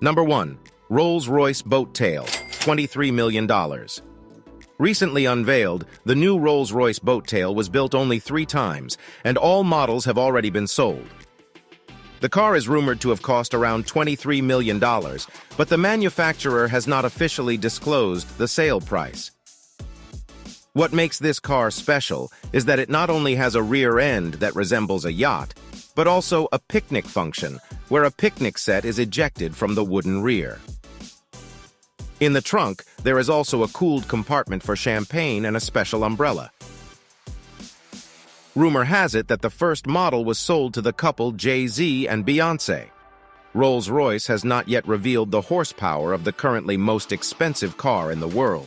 Number 1. Rolls-Royce Boattail, $23 million. Recently unveiled, the new Rolls-Royce Boattail was built only 3 times, and all models have already been sold. The car is rumored to have cost around $23 million, but the manufacturer has not officially disclosed the sale price. What makes this car special is that it not only has a rear end that resembles a yacht, but also a picnic function, where a picnic set is ejected from the wooden rear. In the trunk, there is also a cooled compartment for champagne and a special umbrella. Rumor has it that the first model was sold to the couple Jay-Z and Beyoncé. Rolls-Royce has not yet revealed the horsepower of the currently most expensive car in the world.